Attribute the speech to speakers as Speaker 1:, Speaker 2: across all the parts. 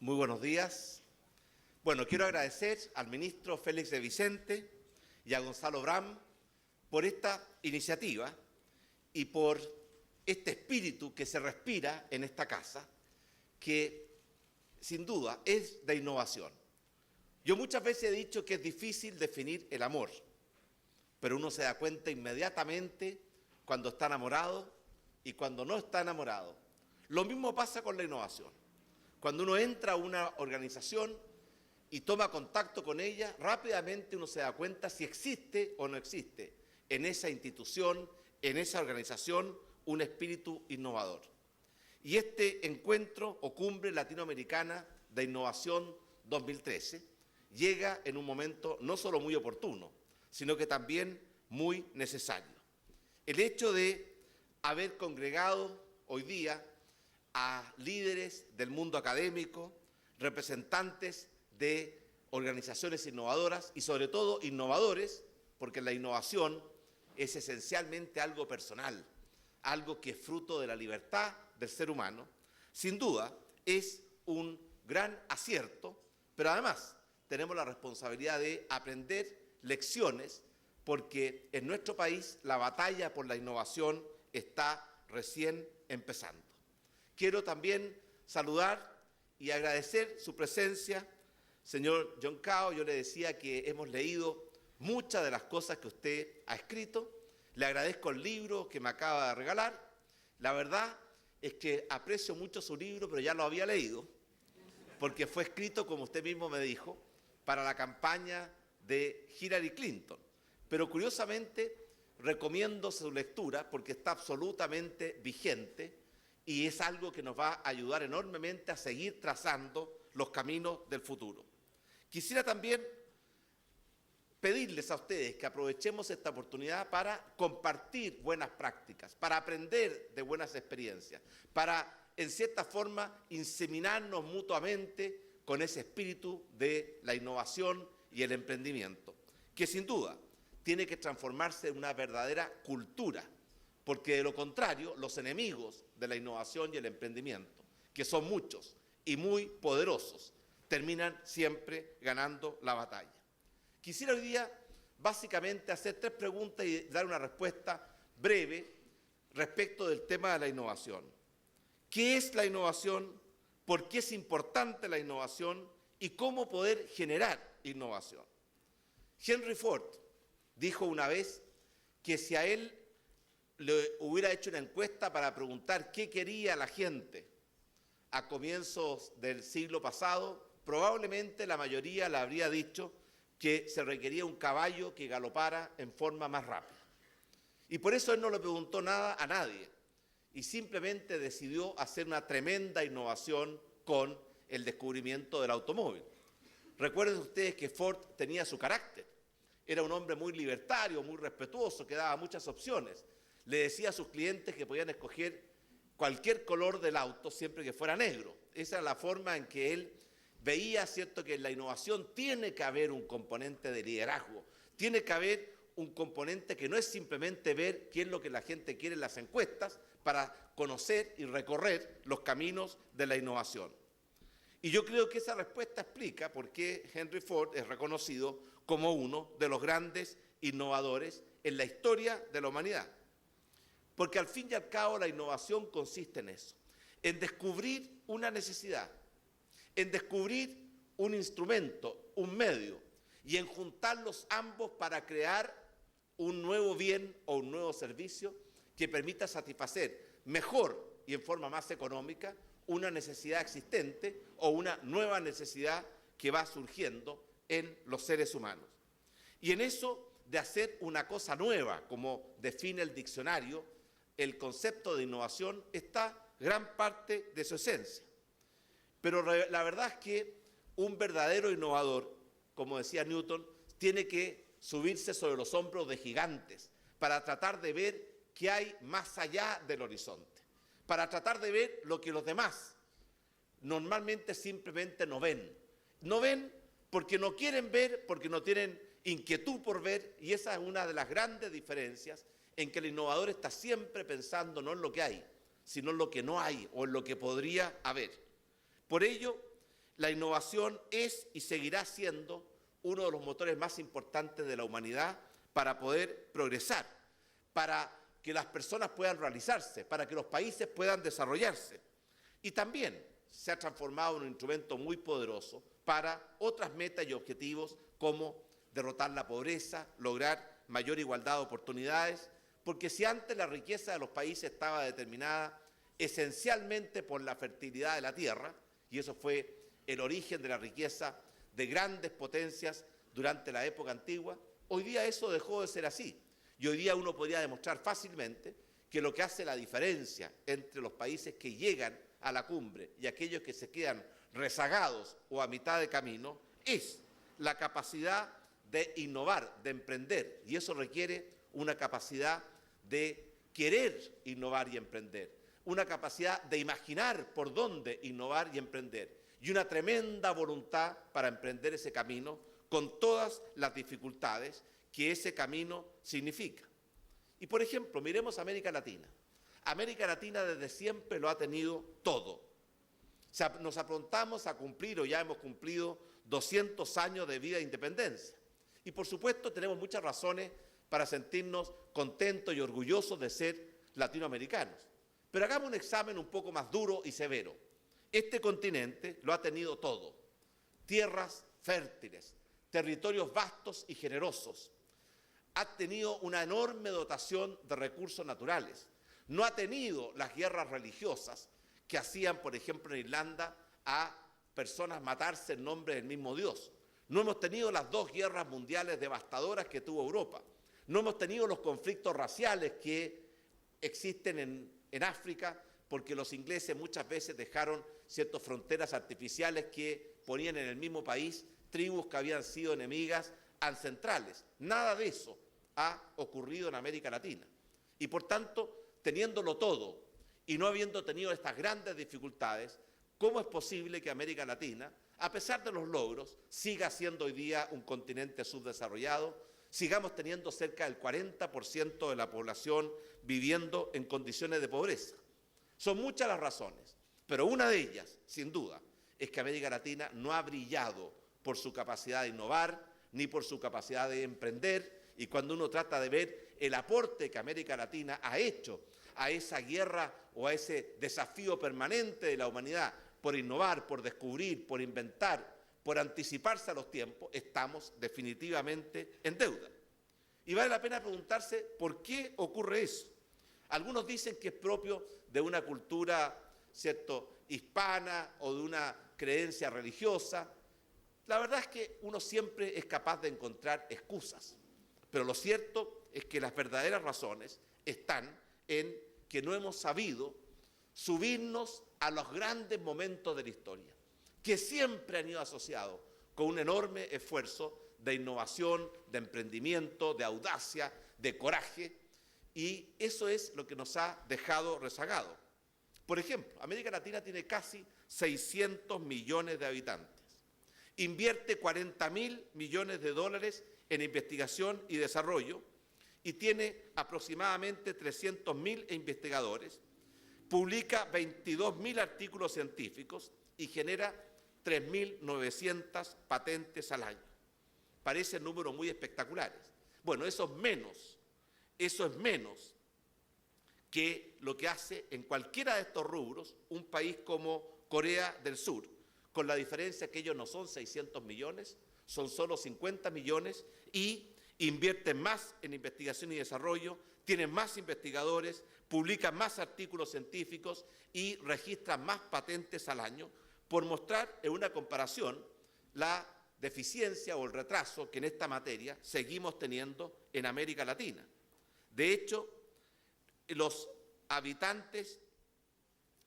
Speaker 1: Muy buenos días. Bueno, quiero agradecer al ministro Félix de Vicente y a Gonzalo Bram por esta iniciativa y por este espíritu que se respira en esta casa, que sin duda es de innovación. Yo muchas veces he dicho que es difícil definir el amor, pero uno se da cuenta inmediatamente cuando está enamorado y cuando no está enamorado. Lo mismo pasa con la innovación. Cuando uno entra a una organización y toma contacto con ella, rápidamente uno se da cuenta si existe o no existe en esa institución, en esa organización, un espíritu innovador. Y este encuentro o cumbre latinoamericana de innovación 2013 llega en un momento no solo muy oportuno, sino que también muy necesario. El hecho de haber congregado hoy día a líderes del mundo académico, representantes de organizaciones innovadoras y sobre todo innovadores, porque la innovación es esencialmente algo personal, algo que es fruto de la libertad del ser humano, sin duda es un gran acierto, pero además tenemos la responsabilidad de aprender lecciones, porque en nuestro país la batalla por la innovación está recién empezando. Quiero también saludar y agradecer su presencia, señor John Cao. Yo le decía que hemos leído muchas de las cosas que usted ha escrito. Le agradezco el libro que me acaba de regalar. La verdad es que aprecio mucho su libro, pero ya lo había leído, porque fue escrito, como usted mismo me dijo, para la campaña de Hillary Clinton. Pero curiosamente recomiendo su lectura porque está absolutamente vigente y es algo que nos va a ayudar enormemente a seguir trazando los caminos del futuro. Quisiera también pedirles a ustedes que aprovechemos esta oportunidad para compartir buenas prácticas, para aprender de buenas experiencias, para, en cierta forma, inseminarnos mutuamente con ese espíritu de la innovación y el emprendimiento, que sin duda tiene que transformarse en una verdadera cultura, porque de lo contrario, los enemigos de la innovación y el emprendimiento, que son muchos y muy poderosos, terminan siempre ganando la batalla. Quisiera hoy día básicamente hacer 3 preguntas y dar una respuesta breve respecto del tema de la innovación. ¿Qué es la innovación? ¿Por qué es importante la innovación? ¿Y cómo poder generar innovación? Henry Ford dijo una vez que si a él le hubiera hecho una encuesta para preguntar qué quería la gente a comienzos del siglo pasado, probablemente la mayoría le habría dicho que se requería un caballo que galopara en forma más rápida. Y por eso él no le preguntó nada a nadie y simplemente decidió hacer una tremenda innovación con el descubrimiento del automóvil. Recuerden ustedes que Ford tenía su carácter. Era un hombre muy libertario, muy respetuoso, que daba muchas opciones. Le decía a sus clientes que podían escoger cualquier color del auto siempre que fuera negro. Esa era la forma en que él veía, ¿cierto?, que en la innovación tiene que haber un componente de liderazgo, tiene que haber un componente que no es simplemente ver qué es lo que la gente quiere en las encuestas para conocer y recorrer los caminos de la innovación. Y yo creo que esa respuesta explica por qué Henry Ford es reconocido como uno de los grandes innovadores en la historia de la humanidad. Porque al fin y al cabo la innovación consiste en eso, en descubrir una necesidad, en descubrir un instrumento, un medio, y en juntarlos ambos para crear un nuevo bien o un nuevo servicio que permita satisfacer mejor y en forma más económica una necesidad existente o una nueva necesidad que va surgiendo en los seres humanos. Y en eso de hacer una cosa nueva, como define el diccionario, el concepto de innovación está gran parte de su esencia. Pero la verdad es que un verdadero innovador, como decía Newton, tiene que subirse sobre los hombros de gigantes para tratar de ver qué hay más allá del horizonte, para tratar de ver lo que los demás normalmente simplemente no ven. No ven porque no quieren ver, porque no tienen inquietud por ver, y esa es una de las grandes diferencias en que el innovador está siempre pensando no en lo que hay, sino en lo que no hay o en lo que podría haber. Por ello, La innovación es y seguirá siendo uno de los motores más importantes de la humanidad para poder progresar, para que las personas puedan realizarse, para que los países puedan desarrollarse. Y también se ha transformado en un instrumento muy poderoso para otras metas y objetivos como derrotar la pobreza, lograr mayor igualdad de oportunidades, porque si antes la riqueza de los países estaba determinada esencialmente por la fertilidad de la tierra, y eso fue el origen de la riqueza de grandes potencias durante la época antigua, hoy día eso dejó de ser así. Y hoy día uno podría demostrar fácilmente que lo que hace la diferencia entre los países que llegan a la cumbre y aquellos que se quedan rezagados o a mitad de camino es la capacidad de innovar, de emprender. Y eso requiere una capacidad de querer innovar y emprender, una capacidad de imaginar por dónde innovar y emprender, y una tremenda voluntad para emprender ese camino con todas las dificultades que ese camino significa. Y por ejemplo, miremos América Latina. América Latina desde siempre lo ha tenido todo. O sea, nos aprontamos a cumplir, o ya hemos cumplido, 200 años de vida de independencia. Y por supuesto tenemos muchas razones para sentirnos contentos y orgullosos de ser latinoamericanos. Pero hagamos un examen un poco más duro y severo. Este continente lo ha tenido todo. Tierras fértiles, territorios vastos y generosos. Ha tenido una enorme dotación de recursos naturales. No ha tenido las guerras religiosas que hacían, por ejemplo, en Irlanda, a personas matarse en nombre del mismo Dios. No hemos tenido las 2 guerras mundiales devastadoras que tuvo Europa. No hemos tenido los conflictos raciales que existen en África, porque los ingleses muchas veces dejaron ciertas fronteras artificiales que ponían en el mismo país tribus que habían sido enemigas ancestrales. Nada de eso ha ocurrido en América Latina. Y por tanto, teniéndolo todo y no habiendo tenido estas grandes dificultades, ¿cómo es posible que América Latina, a pesar de los logros, siga siendo hoy día un continente subdesarrollado, sigamos teniendo cerca del 40% de la población viviendo en condiciones de pobreza? Son muchas las razones, pero una de ellas, sin duda, es que América Latina no ha brillado por su capacidad de innovar, ni por su capacidad de emprender, y cuando uno trata de ver el aporte que América Latina ha hecho a esa guerra o a ese desafío permanente de la humanidad por innovar, por descubrir, por inventar, por anticiparse a los tiempos, estamos definitivamente en deuda. Y vale la pena preguntarse por qué ocurre eso. Algunos dicen que es propio de una cultura, ¿cierto?, hispana o de una creencia religiosa. La verdad es que uno siempre es capaz de encontrar excusas, pero lo cierto es que las verdaderas razones están en que no hemos sabido subirnos a los grandes momentos de la historia, que siempre han ido asociados con un enorme esfuerzo de innovación, de emprendimiento, de audacia, de coraje, y eso es lo que nos ha dejado rezagados. Por ejemplo, América Latina tiene casi 600 millones de habitantes. Invierte 40.000 millones de dólares en investigación y desarrollo y tiene aproximadamente 300.000 investigadores, publica 22.000 artículos científicos y genera 3.900 patentes al año. Parecen números muy espectaculares. Bueno, eso es menos que lo que hace en cualquiera de estos rubros un país como Corea del Sur, con la diferencia que ellos no son 600 millones, son solo 50 millones y invierten más en investigación y desarrollo, tienen más investigadores, publican más artículos científicos y registran más patentes al año, por mostrar en una comparación la deficiencia o el retraso que en esta materia seguimos teniendo en América Latina. De hecho, los habitantes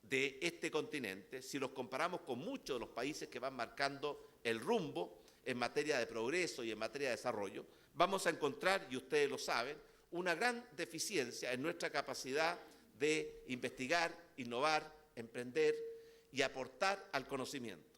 Speaker 1: de este continente, si los comparamos con muchos de los países que van marcando el rumbo en materia de progreso y en materia de desarrollo, vamos a encontrar, y ustedes lo saben, una gran deficiencia en nuestra capacidad de investigar, innovar, emprender y aportar al conocimiento.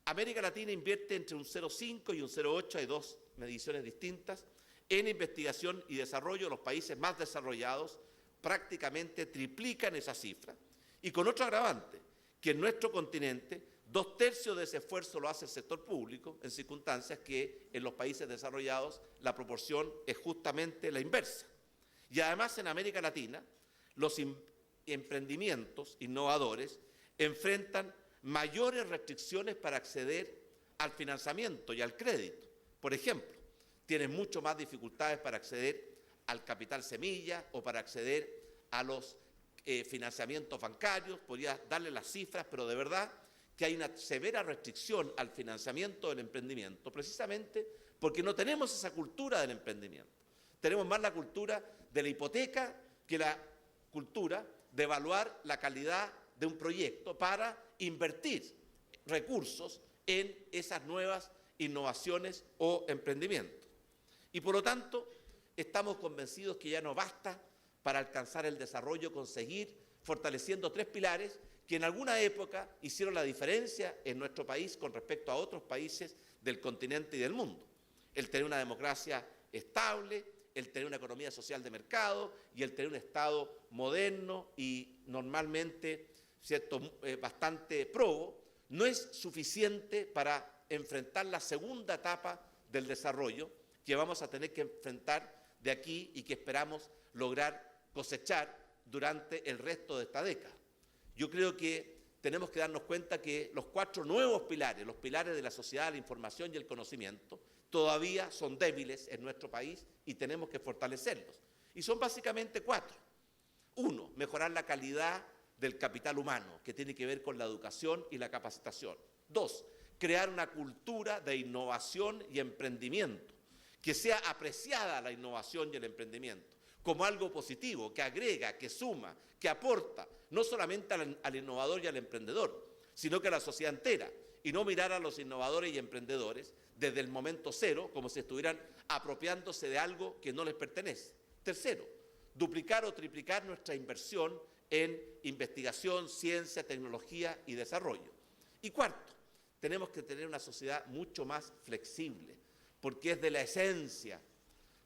Speaker 1: América Latina invierte entre un 0,5 y un 0,8, hay 2 mediciones distintas, en investigación y desarrollo. Los países más desarrollados prácticamente triplican esa cifra, y con otro agravante, que en nuestro continente 2/3 de ese esfuerzo lo hace el sector público, en circunstancias que en los países desarrollados la proporción es justamente la inversa. Y además en América Latina los emprendimientos innovadores enfrentan mayores restricciones para acceder al financiamiento y al crédito. Por ejemplo, tienen mucho más dificultades para acceder al capital semilla o para acceder a los financiamientos bancarios. Podría darle las cifras, pero de verdad que hay una severa restricción al financiamiento del emprendimiento, precisamente porque no tenemos esa cultura del emprendimiento. Tenemos más la cultura de la hipoteca que la cultura de evaluar la calidad de un proyecto para invertir recursos en esas nuevas innovaciones o emprendimientos. Y por lo tanto, estamos convencidos que ya no basta para alcanzar el desarrollo conseguir fortaleciendo 3 pilares que en alguna época hicieron la diferencia en nuestro país con respecto a otros países del continente y del mundo. El tener una democracia estable, el tener una economía social de mercado y el tener un Estado moderno y normalmente, ¿cierto?, bastante probo, no es suficiente para enfrentar la segunda etapa del desarrollo que vamos a tener que enfrentar de aquí y que esperamos lograr cosechar durante el resto de esta década. Yo creo que tenemos que darnos cuenta que los 4 nuevos pilares, los pilares de la sociedad, la información y el conocimiento, todavía son débiles en nuestro país y tenemos que fortalecerlos. Y son básicamente 4. 1, mejorar la calidad del capital humano, que tiene que ver con la educación y la capacitación. 2, crear una cultura de innovación y emprendimiento, que sea apreciada la innovación y el emprendimiento como algo positivo, que agrega, que suma, que aporta, no solamente al innovador y al emprendedor, sino que a la sociedad entera, y no mirar a los innovadores y emprendedores desde el momento cero, como si estuvieran apropiándose de algo que no les pertenece. 3, duplicar o triplicar nuestra inversión en investigación, ciencia, tecnología y desarrollo. Y 4, tenemos que tener una sociedad mucho más flexible, porque es de la esencia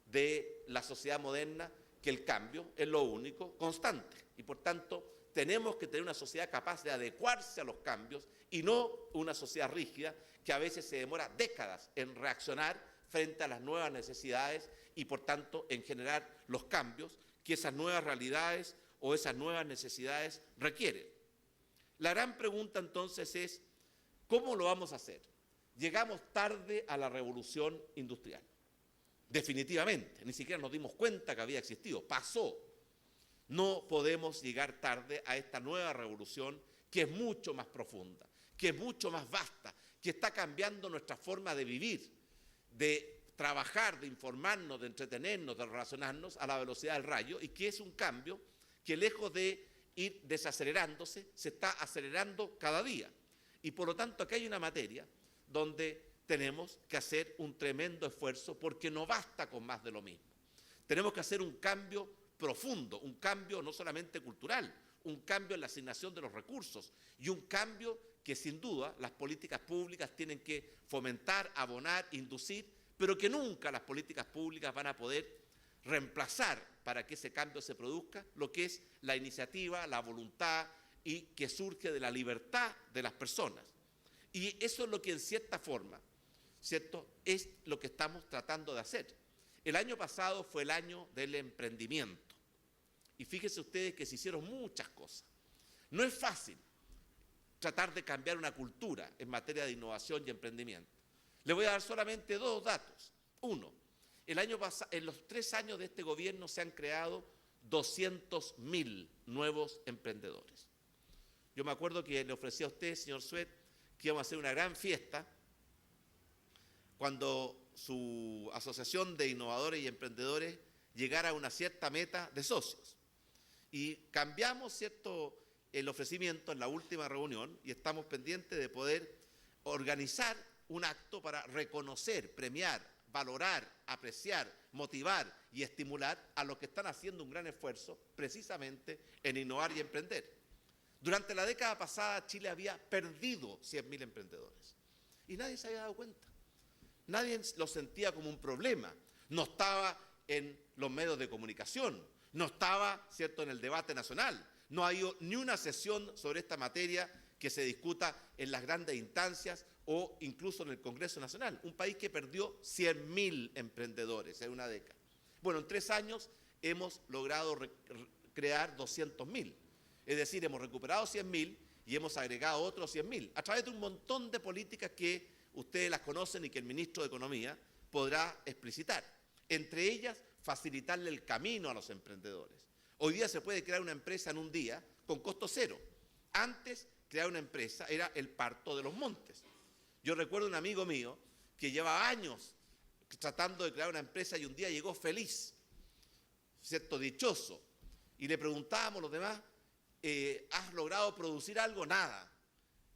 Speaker 1: de la sociedad moderna que el cambio es lo único constante. Y por tanto, tenemos que tener una sociedad capaz de adecuarse a los cambios y no una sociedad rígida que a veces se demora décadas en reaccionar frente a las nuevas necesidades y por tanto en generar los cambios que esas nuevas realidades o esas nuevas necesidades requieren. La gran pregunta entonces es, ¿cómo lo vamos a hacer? Llegamos tarde a la revolución industrial. Definitivamente, ni siquiera nos dimos cuenta que había existido, pasó. No podemos llegar tarde a esta nueva revolución que es mucho más profunda, que es mucho más vasta, que está cambiando nuestra forma de vivir, de trabajar, de informarnos, de entretenernos, de relacionarnos a la velocidad del rayo y que es un cambio que lejos de ir desacelerándose, se está acelerando cada día. Y por lo tanto aquí hay una materia donde tenemos que hacer un tremendo esfuerzo porque no basta con más de lo mismo. Tenemos que hacer un cambio profundo, un cambio no solamente cultural, un cambio en la asignación de los recursos y un cambio que sin duda las políticas públicas tienen que fomentar, abonar, inducir, pero que nunca las políticas públicas van a poder reemplazar para que ese cambio se produzca lo que es la iniciativa, la voluntad y que surge de la libertad de las personas. Y eso es lo que en cierta forma, ¿cierto?, es lo que estamos tratando de hacer. El año pasado fue el año del emprendimiento. Y fíjense ustedes que se hicieron muchas cosas. No es fácil tratar de cambiar una cultura en materia de innovación y emprendimiento. Les voy a dar solamente 2 datos. 1, el año pasado, en los 3 años de este gobierno se han creado 200.000 nuevos emprendedores. Yo me acuerdo que le ofrecí a usted, señor Suet, que íbamos a hacer una gran fiesta cuando su asociación de innovadores y emprendedores llegara a una cierta meta de socios. Y cambiamos, ¿cierto?, el ofrecimiento en la última reunión y estamos pendientes de poder organizar un acto para reconocer, premiar, valorar, apreciar, motivar y estimular a los que están haciendo un gran esfuerzo precisamente en innovar y emprender. Durante la década pasada Chile había perdido 100.000 emprendedores y nadie se había dado cuenta. Nadie lo sentía como un problema. No estaba en los medios de comunicación, no estaba, ¿cierto?, en el debate nacional. No hay ni una sesión sobre esta materia que se discuta en las grandes instancias o incluso en el Congreso Nacional. Un país que perdió 100.000 emprendedores en una década. Bueno, en 3 años hemos logrado crear 200.000. Es decir, hemos recuperado 100.000 y hemos agregado otros 100.000 a través de un montón de políticas que ustedes las conocen y que el ministro de Economía podrá explicitar. Entre ellas, facilitarle el camino a los emprendedores. Hoy día se puede crear una empresa en un día con costo cero. Antes, crear una empresa era el parto de los montes. Yo recuerdo un amigo mío que llevaba años tratando de crear una empresa y un día llegó feliz, ¿cierto?, dichoso. Y le preguntábamos los demás, ¿has logrado producir algo? Nada.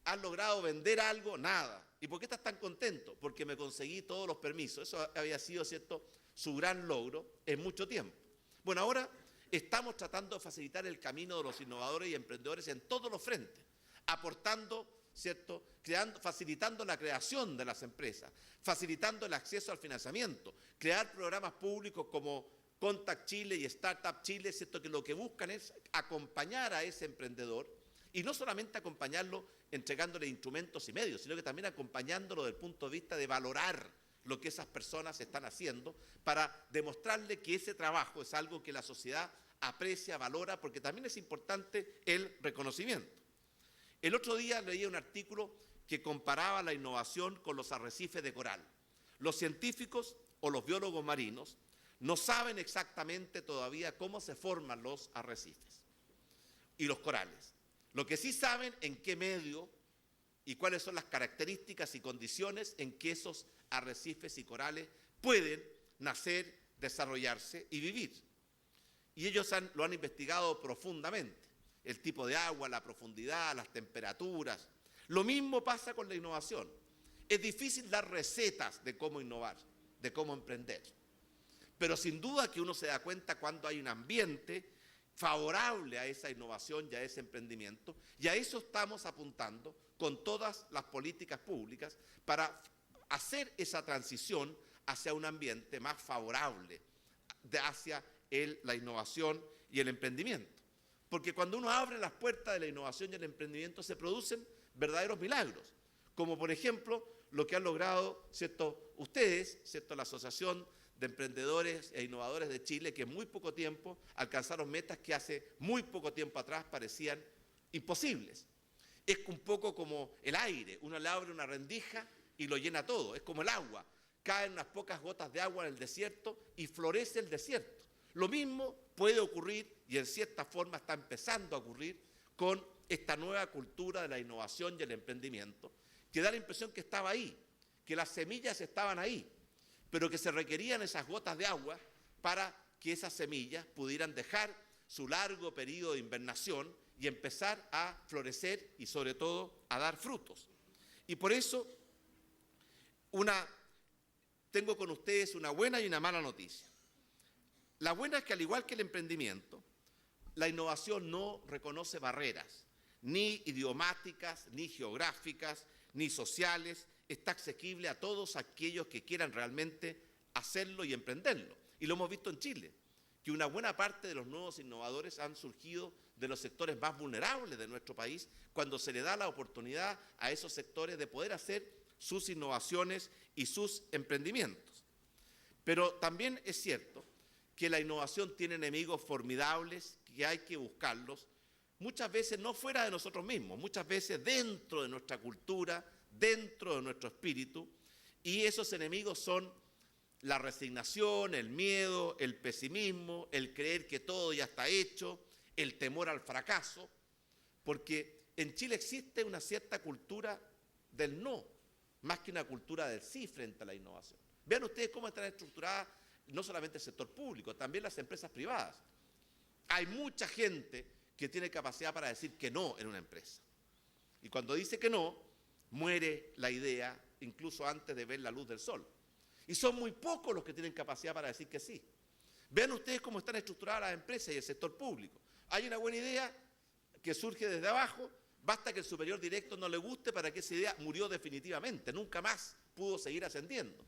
Speaker 1: ¿Has logrado vender algo? Nada. ¿Y por qué estás tan contento? Porque me conseguí todos los permisos. Eso había sido, ¿cierto?, su gran logro en mucho tiempo. Bueno, ahora estamos tratando de facilitar el camino de los innovadores y emprendedores en todos los frentes, aportando, ¿cierto?, facilitando la creación de las empresas, facilitando el acceso al financiamiento, crear programas públicos como Contact Chile y Startup Chile, ¿cierto?, que lo que buscan es acompañar a ese emprendedor y no solamente acompañarlo entregándole instrumentos y medios, sino que también acompañándolo desde el punto de vista de valorar lo que esas personas están haciendo para demostrarle que ese trabajo es algo que la sociedad aprecia, valora, porque también es importante el reconocimiento. El otro día leí un artículo que comparaba la innovación con los arrecifes de coral. Los científicos o los biólogos marinos no saben exactamente todavía cómo se forman los arrecifes y los corales. Lo que sí saben en qué medio y cuáles son las características y condiciones en que esos arrecifes y corales pueden nacer, desarrollarse y vivir. Y ellos lo han investigado profundamente. El tipo de agua, la profundidad, las temperaturas. Lo mismo pasa con la innovación. Es difícil dar recetas de cómo innovar, de cómo emprender. Pero sin duda que uno se da cuenta cuando hay un ambiente favorable a esa innovación y a ese emprendimiento, y a eso estamos apuntando con todas las políticas públicas para hacer esa transición hacia un ambiente más favorable hacia la innovación y el emprendimiento. Porque cuando uno abre las puertas de la innovación y el emprendimiento se producen verdaderos milagros, como por ejemplo lo que han logrado, ¿cierto?, ustedes, ¿cierto?, la Asociación de Emprendedores e Innovadores de Chile, que en muy poco tiempo alcanzaron metas que hace muy poco tiempo atrás parecían imposibles. Es un poco como el aire, uno le abre una rendija y lo llena todo, es como el agua, caen unas pocas gotas de agua en el desierto y florece el desierto. Lo mismo puede ocurrir, y en cierta forma está empezando a ocurrir, con esta nueva cultura de la innovación y el emprendimiento, que da la impresión que estaba ahí, que las semillas estaban ahí, pero que se requerían esas gotas de agua para que esas semillas pudieran dejar su largo periodo de invernación y empezar a florecer y sobre todo a dar frutos. Y por eso tengo con ustedes una buena y una mala noticia. La buena es que, al igual que el emprendimiento, la innovación no reconoce barreras, ni idiomáticas, ni geográficas, ni sociales. Está asequible a todos aquellos que quieran realmente hacerlo y emprenderlo. Y lo hemos visto en Chile, que una buena parte de los nuevos innovadores han surgido de los sectores más vulnerables de nuestro país, cuando se le da la oportunidad a esos sectores de poder hacer sus innovaciones y sus emprendimientos. Pero también es cierto que la innovación tiene enemigos formidables, que hay que buscarlos, muchas veces no fuera de nosotros mismos, muchas veces dentro de nuestra cultura, dentro de nuestro espíritu, y esos enemigos son la resignación, el miedo, el pesimismo, el creer que todo ya está hecho, el temor al fracaso, porque en Chile existe una cierta cultura del no, más que una cultura del sí frente a la innovación. Vean ustedes cómo están estructuradas no solamente el sector público, también las empresas privadas. Hay mucha gente que tiene capacidad para decir que no en una empresa. Y cuando dice que no, muere la idea incluso antes de ver la luz del sol. Y son muy pocos los que tienen capacidad para decir que sí. Vean ustedes cómo están estructuradas las empresas y el sector público. Hay una buena idea que surge desde abajo, basta que el superior directo no le guste para que esa idea murió definitivamente, nunca más pudo seguir ascendiendo.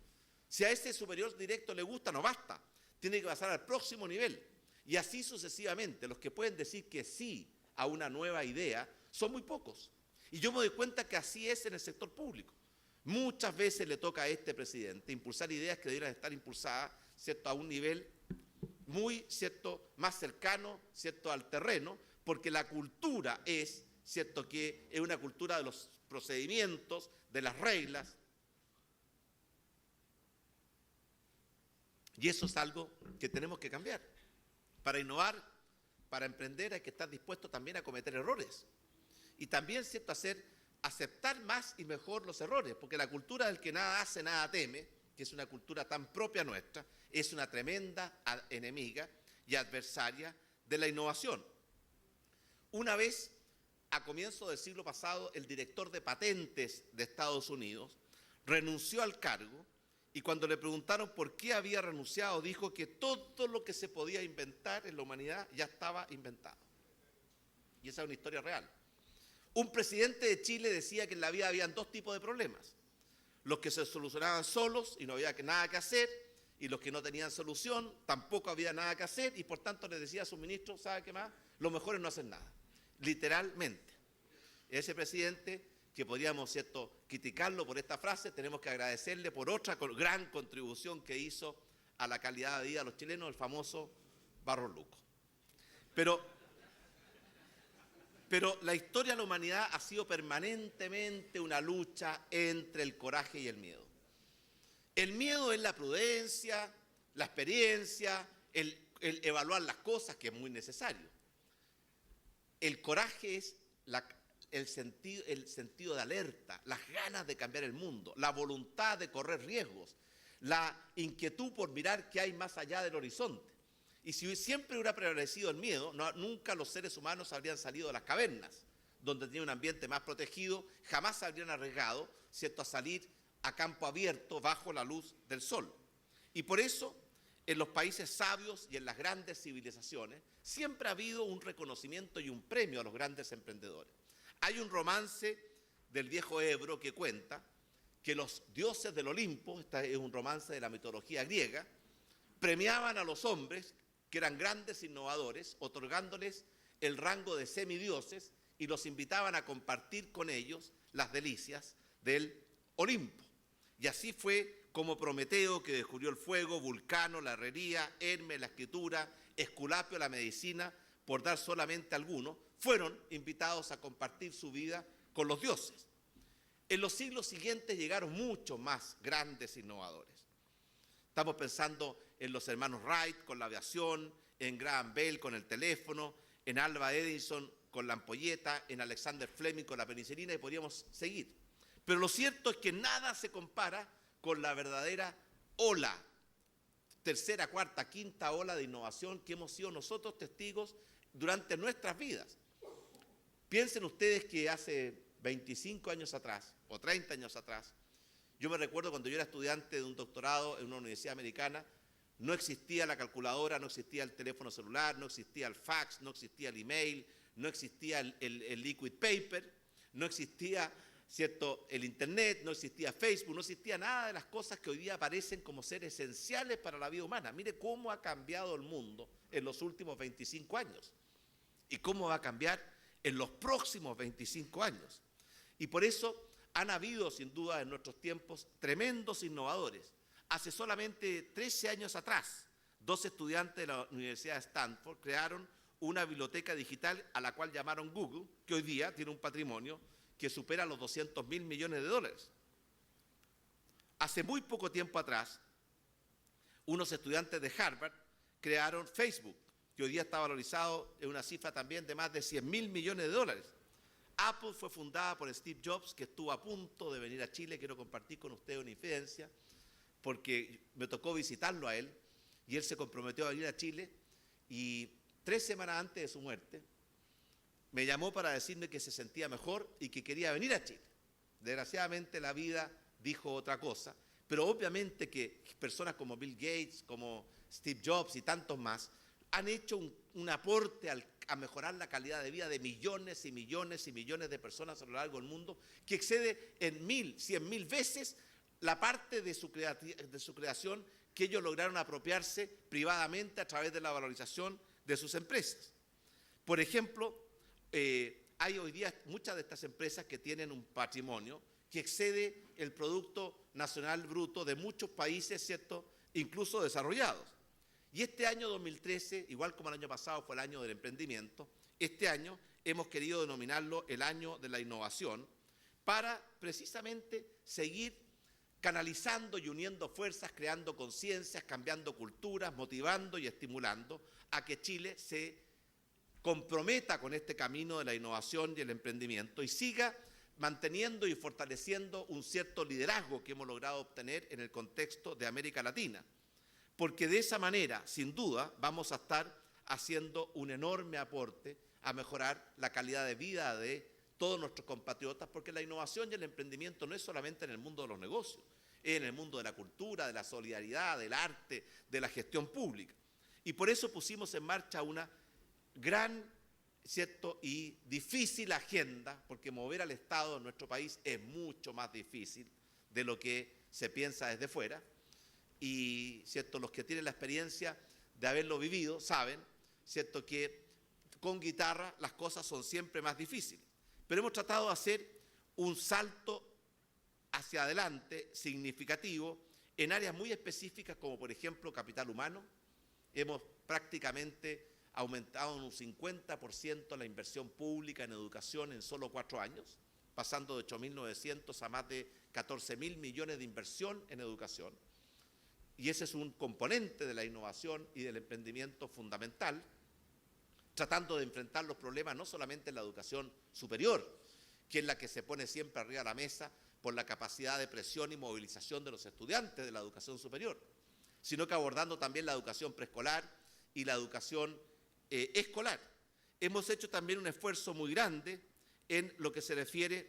Speaker 1: Si a ese superior directo le gusta, no basta, tiene que pasar al próximo nivel. Y así sucesivamente, los que pueden decir que sí a una nueva idea son muy pocos. Y yo me doy cuenta que así es en el sector público. Muchas veces le toca a este presidente impulsar ideas que debieran estar impulsadas, ¿cierto?, a un nivel muy, ¿cierto?, más cercano, ¿cierto?, al terreno, porque la cultura es, ¿cierto?, que es una cultura de los procedimientos, de las reglas. Y eso es algo que tenemos que cambiar. Para innovar, para emprender, hay que estar dispuesto también a cometer errores. Y también, ¿cierto?, aceptar más y mejor los errores, porque la cultura del que nada hace, nada teme, que es una cultura tan propia nuestra, es una tremenda enemiga y adversaria de la innovación. Una vez, a comienzos del siglo pasado, el director de patentes de Estados Unidos renunció al cargo y cuando le preguntaron por qué había renunciado, dijo que todo lo que se podía inventar en la humanidad ya estaba inventado. Y esa es una historia real. Un presidente de Chile decía que en la vida habían dos tipos de problemas: los que se solucionaban solos y no había nada que hacer, y los que no tenían solución, tampoco había nada que hacer, y por tanto le decía a sus ministros, ¿sabe qué más? Lo mejor es no hacer nada, literalmente. Ese presidente, que podríamos, ¿cierto?, criticarlo por esta frase, tenemos que agradecerle por otra gran contribución que hizo a la calidad de vida de los chilenos, el famoso Barros Luco. Pero la historia de la humanidad ha sido permanentemente una lucha entre el coraje y el miedo. El miedo es la prudencia, la experiencia, el evaluar las cosas, que es muy necesario. El coraje es el sentido de alerta, las ganas de cambiar el mundo, la voluntad de correr riesgos, la inquietud por mirar qué hay más allá del horizonte. Y si siempre hubiera prevalecido el miedo, nunca los seres humanos habrían salido de las cavernas, donde tenía un ambiente más protegido, jamás se habrían arriesgado, ¿cierto?, a salir a campo abierto bajo la luz del sol. Y por eso, en los países sabios y en las grandes civilizaciones, siempre ha habido un reconocimiento y un premio a los grandes emprendedores. Hay un romance del viejo Ebro que cuenta que los dioses del Olimpo, este es un romance de la mitología griega, premiaban a los hombres que eran grandes innovadores, otorgándoles el rango de semidioses y los invitaban a compartir con ellos las delicias del Olimpo. Y así fue como Prometeo, que descubrió el fuego, Vulcano, la herrería, Hermes, la escritura, Esculapio, la medicina, por dar solamente algunos, fueron invitados a compartir su vida con los dioses. En los siglos siguientes llegaron muchos más grandes innovadores. Estamos pensando en los hermanos Wright con la aviación, en Graham Bell con el teléfono, en Alva Edison con la ampolleta, en Alexander Fleming con la penicilina, y podríamos seguir. Pero lo cierto es que nada se compara con la verdadera ola, tercera, cuarta, quinta ola de innovación que hemos sido nosotros testigos durante nuestras vidas. Piensen ustedes que hace 25 años atrás, o 30 años atrás, yo me recuerdo cuando yo era estudiante de un doctorado en una universidad americana, no existía la calculadora, no existía el teléfono celular, no existía el fax, no existía el email, no existía el liquid paper, no existía, ¿cierto?, el internet, no existía Facebook, no existía nada de las cosas que hoy día parecen como ser esenciales para la vida humana. Mire cómo ha cambiado el mundo en los últimos 25 años y cómo va a cambiar en los próximos 25 años. Y por eso han habido, sin duda, en nuestros tiempos, tremendos innovadores. Hace solamente 13 años atrás, 2 estudiantes de la Universidad de Stanford crearon una biblioteca digital a la cual llamaron Google, que hoy día tiene un patrimonio que supera los $200.000 millones. Hace muy poco tiempo atrás, unos estudiantes de Harvard crearon Facebook, que hoy día está valorizado en una cifra también de más de $100.000 millones. Apple fue fundada por Steve Jobs, que estuvo a punto de venir a Chile. Quiero compartir con ustedes una infidencia, porque me tocó visitarlo a él, y él se comprometió a venir a Chile, y 3 semanas antes de su muerte, me llamó para decirme que se sentía mejor y que quería venir a Chile. Desgraciadamente la vida dijo otra cosa, pero obviamente que personas como Bill Gates, como Steve Jobs y tantos más, han hecho un aporte a mejorar la calidad de vida de millones y millones y millones de personas a lo largo del mundo, que excede en 1.000, 100.000 veces la parte de su creación que ellos lograron apropiarse privadamente a través de la valorización de sus empresas. Por ejemplo, hay hoy día muchas de estas empresas que tienen un patrimonio que excede el Producto Nacional Bruto de muchos países, ¿cierto?, incluso desarrollados. Y este año 2013, igual como el año pasado fue el año del emprendimiento, este año hemos querido denominarlo el año de la innovación para precisamente seguir canalizando y uniendo fuerzas, creando conciencias, cambiando culturas, motivando y estimulando a que Chile se comprometa con este camino de la innovación y el emprendimiento y siga manteniendo y fortaleciendo un cierto liderazgo que hemos logrado obtener en el contexto de América Latina. Porque de esa manera, sin duda, vamos a estar haciendo un enorme aporte a mejorar la calidad de vida de todos nuestros compatriotas, porque la innovación y el emprendimiento no es solamente en el mundo de los negocios, es en el mundo de la cultura, de la solidaridad, del arte, de la gestión pública. Y por eso pusimos en marcha una gran, ¿cierto?, y difícil agenda, porque mover al Estado en nuestro país es mucho más difícil de lo que se piensa desde fuera. Y, ¿cierto?, los que tienen la experiencia de haberlo vivido saben, ¿cierto?, que con guitarra las cosas son siempre más difíciles. Pero hemos tratado de hacer un salto hacia adelante significativo en áreas muy específicas como, por ejemplo, capital humano. Hemos prácticamente aumentado en un 50% la inversión pública en educación en solo 4 años, pasando de 8.900 a más de 14.000 millones de inversión en educación. Y ese es un componente de la innovación y del emprendimiento fundamental, tratando de enfrentar los problemas no solamente en la educación superior, que es la que se pone siempre arriba de la mesa por la capacidad de presión y movilización de los estudiantes de la educación superior, sino que abordando también la educación preescolar y la educación escolar. Hemos hecho también un esfuerzo muy grande en lo que se refiere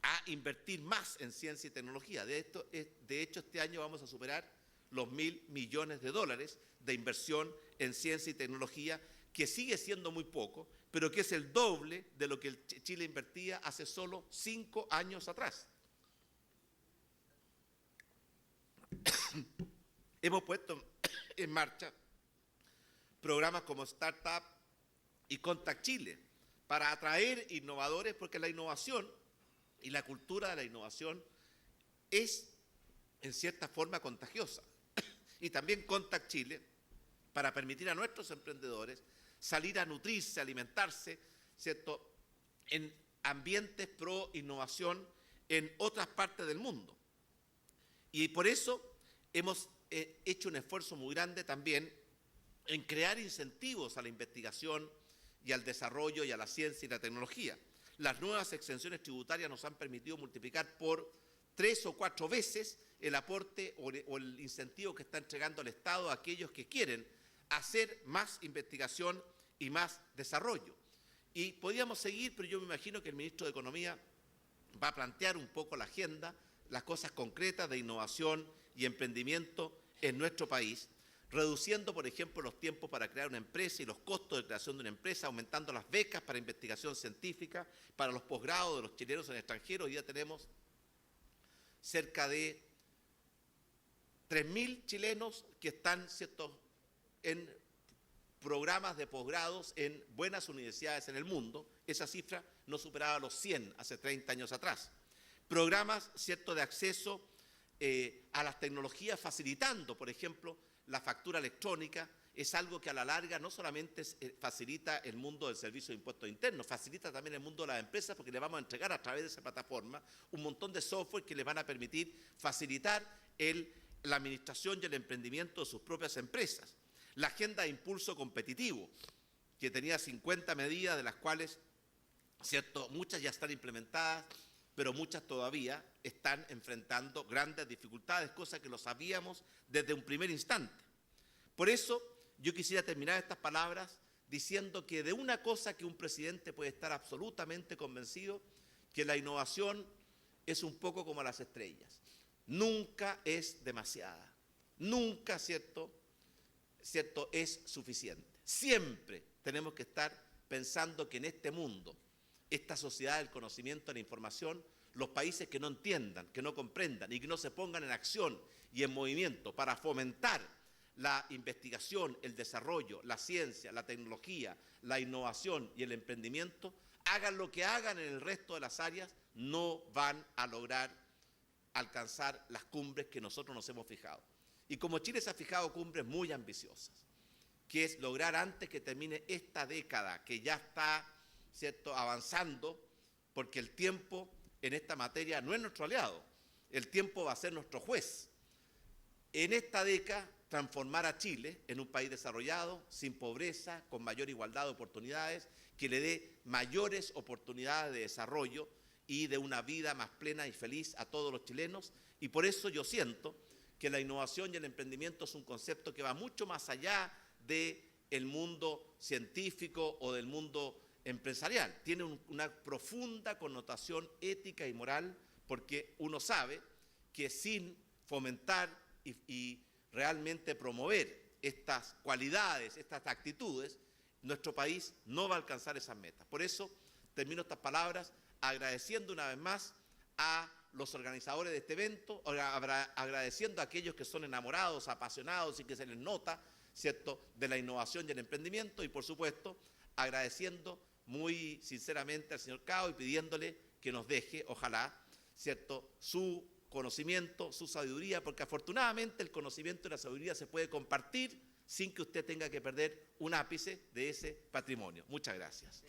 Speaker 1: a invertir más en ciencia y tecnología. De hecho, este año vamos a superar los $1.000 millones de inversión en ciencia y tecnología, que sigue siendo muy poco, pero que es el doble de lo que Chile invertía hace solo 5 años atrás. Hemos puesto en marcha programas como Startup y Contact Chile para atraer innovadores, porque la innovación y la cultura de la innovación es en cierta forma contagiosa. Y también Contact Chile para permitir a nuestros emprendedores salir a nutrirse, alimentarse, ¿cierto?, en ambientes pro innovación en otras partes del mundo. Y por eso hemos hecho un esfuerzo muy grande también en crear incentivos a la investigación y al desarrollo y a la ciencia y la tecnología. Las nuevas exenciones tributarias nos han permitido multiplicar por 3 o 4 veces el aporte o el incentivo que está entregando el Estado a aquellos que quieren hacer más investigación y más desarrollo. Y podríamos seguir, pero yo me imagino que el ministro de Economía va a plantear un poco la agenda, las cosas concretas de innovación y emprendimiento en nuestro país, reduciendo, por ejemplo, los tiempos para crear una empresa y los costos de creación de una empresa, aumentando las becas para investigación científica, para los posgrados de los chilenos en el extranjero. Hoy día tenemos cerca de 3.000 chilenos que están, ¿cierto?, en programas de posgrados en buenas universidades en el mundo. Esa cifra no superaba los 100 hace 30 años atrás. Programas, ¿cierto?, de acceso a las tecnologías, facilitando, por ejemplo, la factura electrónica. Es algo que a la larga no solamente facilita el mundo del servicio de impuestos internos, facilita también el mundo de las empresas, porque le vamos a entregar a través de esa plataforma un montón de software que les van a permitir facilitar la administración y el emprendimiento de sus propias empresas. La agenda de impulso competitivo, que tenía 50 medidas, de las cuales, ¿cierto?, muchas ya están implementadas, pero muchas todavía están enfrentando grandes dificultades, cosa que lo sabíamos desde un primer instante. Por eso, yo quisiera terminar estas palabras diciendo que de una cosa que un presidente puede estar absolutamente convencido, que la innovación es un poco como las estrellas. Nunca es demasiada, nunca, ¿cierto?, es suficiente. Siempre tenemos que estar pensando que en este mundo, esta sociedad del conocimiento y la información, los países que no entiendan, que no comprendan y que no se pongan en acción y en movimiento para fomentar la investigación, el desarrollo, la ciencia, la tecnología, la innovación y el emprendimiento, hagan lo que hagan en el resto de las áreas, no van a lograr alcanzar las cumbres que nosotros nos hemos fijado. Y como Chile se ha fijado cumbres muy ambiciosas, que es lograr antes que termine esta década, que ya está, ¿cierto?, avanzando, porque el tiempo en esta materia no es nuestro aliado, el tiempo va a ser nuestro juez. En esta década, transformar a Chile en un país desarrollado, sin pobreza, con mayor igualdad de oportunidades, que le dé mayores oportunidades de desarrollo y de una vida más plena y feliz a todos los chilenos. Y por eso yo siento que la innovación y el emprendimiento es un concepto que va mucho más allá del mundo científico o del mundo empresarial. Tiene una profunda connotación ética y moral, porque uno sabe que sin fomentar y realmente promover estas cualidades, estas actitudes, nuestro país no va a alcanzar esas metas. Por eso termino estas palabras agradeciendo una vez más a los organizadores de este evento, agradeciendo a aquellos que son enamorados, apasionados y que se les nota, ¿cierto?, de la innovación y el emprendimiento, y por supuesto agradeciendo muy sinceramente al señor Cao y pidiéndole que nos deje, ojalá, ¿cierto?, su conocimiento, su sabiduría, porque afortunadamente el conocimiento y la sabiduría se puede compartir sin que usted tenga que perder un ápice de ese patrimonio. Muchas gracias.